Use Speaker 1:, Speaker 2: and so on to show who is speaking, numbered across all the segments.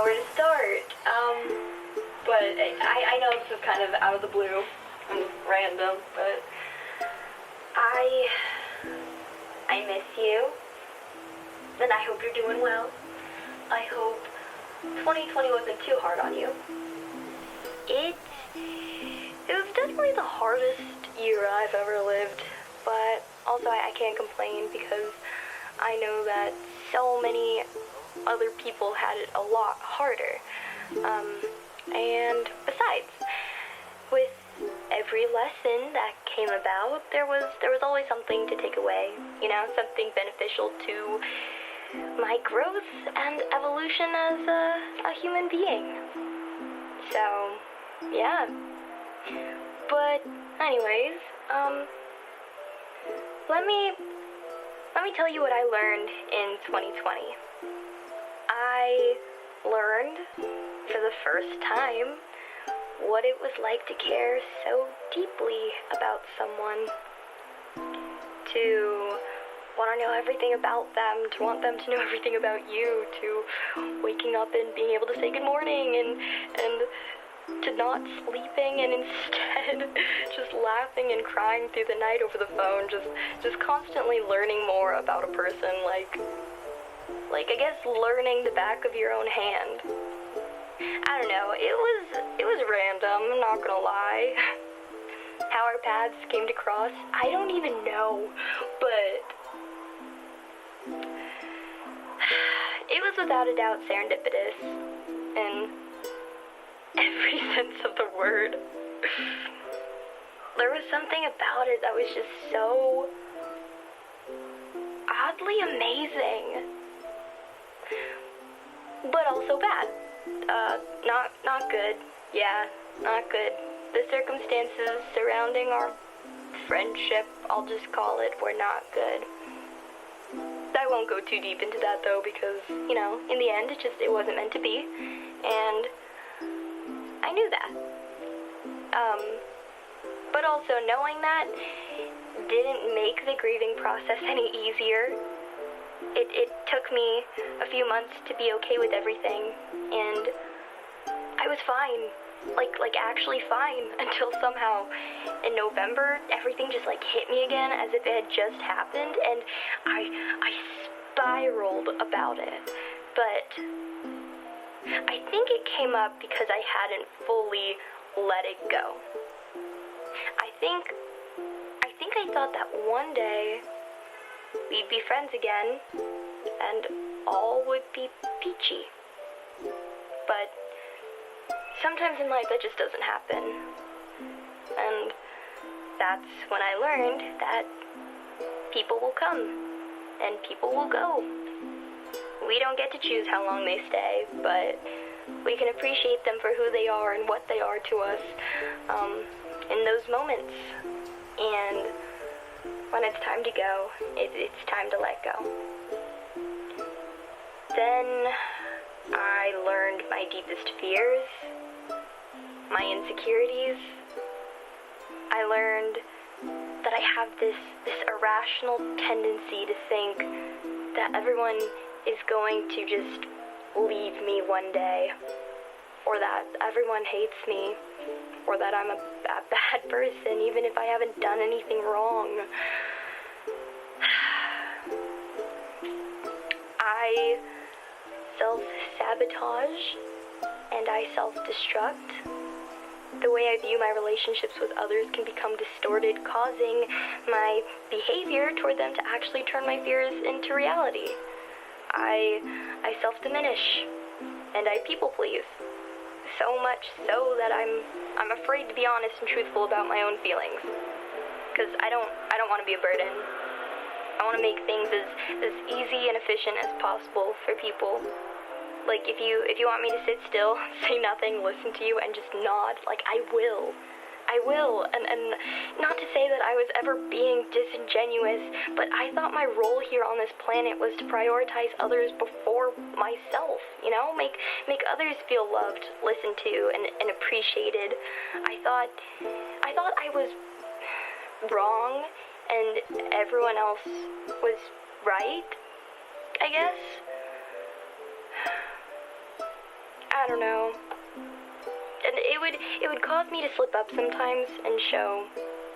Speaker 1: where to start. But I know this is kind of out of the blue and random, but I miss you, and I hope you're doing well. I hope 2020 wasn't too hard on you. It was definitely the hardest year I've ever lived, but also I can't complain because I know that so many other people had it a lot harder. And besides, with every lesson that came about, there was always something to take away, something beneficial to my growth and evolution as a human being. So, yeah. But anyways, let me tell you what I learned in 2020. I learned for the first time what it was like to care so deeply about someone, to want to know everything about them, to want them to know everything about you, to waking up and being able to say good morning and to not sleeping and instead just laughing and crying through the night over the phone, just constantly learning more about a person, like I guess learning the back of your own hand. I don't know, it was random, I'm not gonna lie. How our paths came to cross, I don't even know, but it was without a doubt serendipitous in every sense of the word. There was something about it that was just so oddly amazing, but also bad. Not good. Yeah, not good. The circumstances surrounding our friendship, I'll just call it, were not good. I won't go too deep into that though, because, in the end, it wasn't meant to be, and I knew that. But also knowing that didn't make the grieving process any easier. It took me a few months to be okay with everything, and I was fine, like actually fine, until somehow in November everything just hit me again as if it had just happened, and I spiraled about it. But I think it came up because I hadn't fully let it go. I think I thought that one day we'd be friends again, and all would be peachy. But sometimes in life that just doesn't happen. And that's when I learned that people will come, and people will go. We don't get to choose how long they stay, but we can appreciate them for who they are and what they are to us in those moments. And when it's time to go, it's time to let go. Then I learned my deepest fears, my insecurities. I learned that I have this irrational tendency to think that everyone is going to just leave me one day, or that everyone hates me, or that I'm a bad person even if I haven't done anything wrong. I self-sabotage and I self-destruct. The way I view my relationships with others can become distorted, causing my behavior toward them to actually turn my fears into reality. I self-diminish and I people-please. So much so that I'm afraid to be honest and truthful about my own feelings, because I don't want to be a burden. I want to make things as easy and efficient as possible for people. Like if you want me to sit still, say nothing, listen to you, and just nod, I will. And not to say that I was ever being disingenuous, but I thought my role here on this planet was to prioritize others before myself, make others feel loved, listened to, and appreciated. I thought I was wrong and everyone else was right, I guess. I don't know. And it would cause me to slip up sometimes and show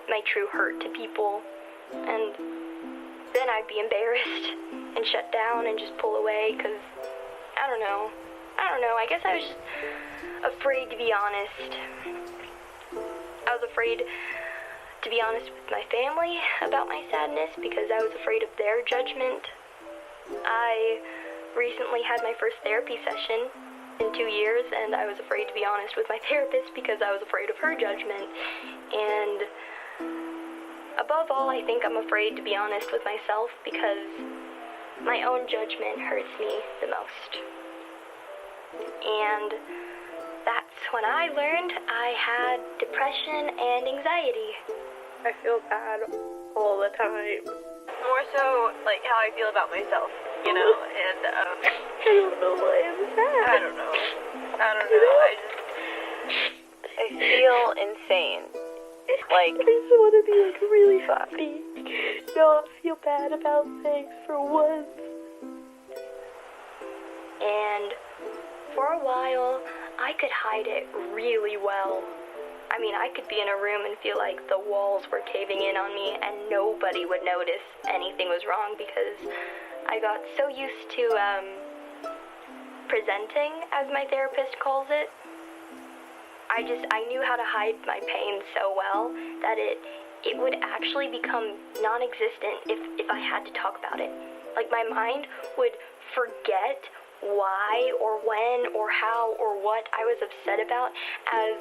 Speaker 1: my true hurt to people. And then I'd be embarrassed and shut down and just pull away because, I don't know. I guess I was just afraid to be honest. I was afraid to be honest with my family about my sadness because I was afraid of their judgment. I recently had my first therapy session in 2 years, and I was afraid to be honest with my therapist because I was afraid of her judgment. And above all, I think I'm afraid to be honest with myself because my own judgment hurts me the most. And that's when I learned I had depression and anxiety.
Speaker 2: I feel bad all the time. More so, like, how I feel about myself, you know, and,
Speaker 1: I don't know why I'm sad.
Speaker 2: I don't know. I feel insane. Like,
Speaker 1: I just want to be, like, really happy. Not feel bad about things for once. And for a while, I could hide it really well. I mean, I could be in a room and feel like the walls were caving in on me and nobody would notice anything was wrong because I got so used to presenting, as my therapist calls it. I knew how to hide my pain so well that it would actually become non-existent if I had to talk about it. Like, my mind would forget why or when or how or what I was upset about as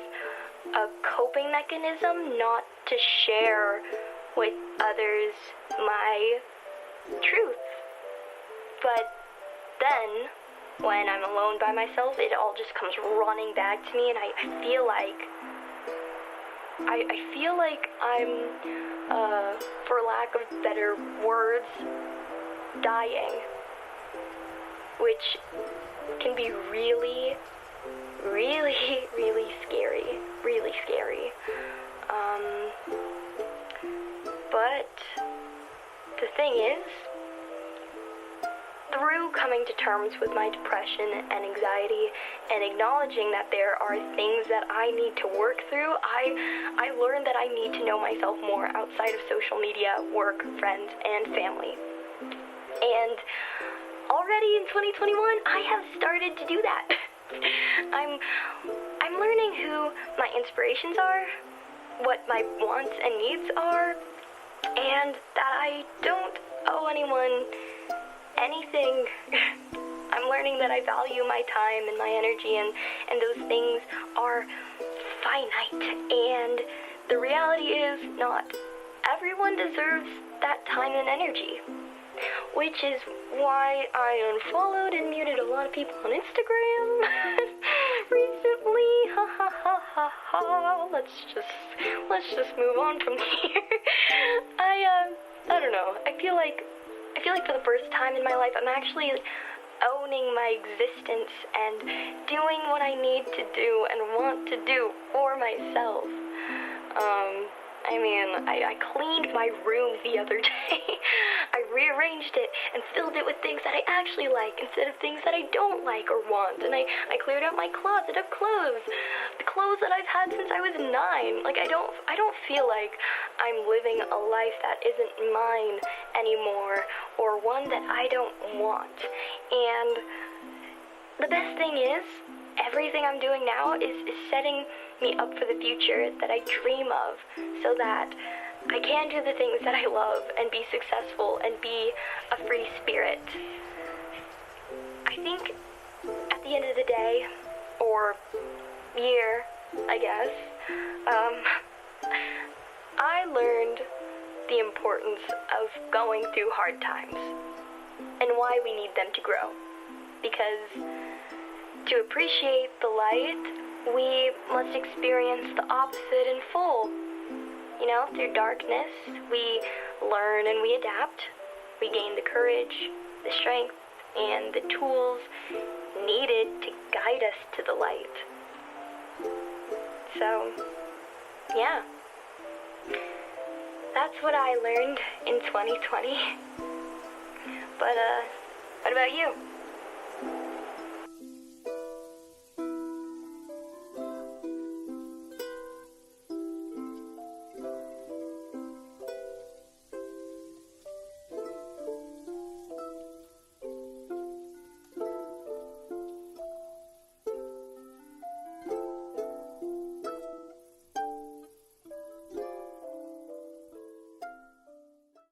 Speaker 1: a coping mechanism not to share with others my truth. But then, when I'm alone by myself, it all just comes running back to me, and I feel like I'm, for lack of better words, dying, which can be really, really, really scary. Really scary. But the thing is, through coming to terms with my depression and anxiety and acknowledging that there are things that I need to work through, I learned that I need to know myself more outside of social media, work, friends, and family. And already in 2021, I have started to do that. I'm learning who my inspirations are, what my wants and needs are, and that I don't owe anyone anything. I'm learning that I value my time and my energy, and those things are finite. And the reality is, not everyone deserves that time and energy. Which is why I unfollowed and muted a lot of people on Instagram recently. Ha ha ha ha ha. Let's just move on from here. I don't know. I feel like for the first time in my life, I'm actually owning my existence and doing what I need to do and want to do for myself. I cleaned my room the other day. I rearranged it and filled it with things that I actually like instead of things that I don't like or want. And I cleared out my closet of clothes. The clothes that I've had since I was 9. Like, I don't feel like I'm living a life that isn't mine anymore or one that I don't want. And the best thing is, everything I'm doing now is setting me up for the future that I dream of so that I can do the things that I love and be successful and be a free spirit. I think at the end of the day, or year, I guess, I learned the importance of going through hard times and why we need them to grow. Because to appreciate the light, we must experience the opposite in full. You know, through darkness, we learn and we adapt. We gain the courage, the strength, and the tools needed to guide us to the light. So, yeah. That's what I learned in 2020. But, what about you?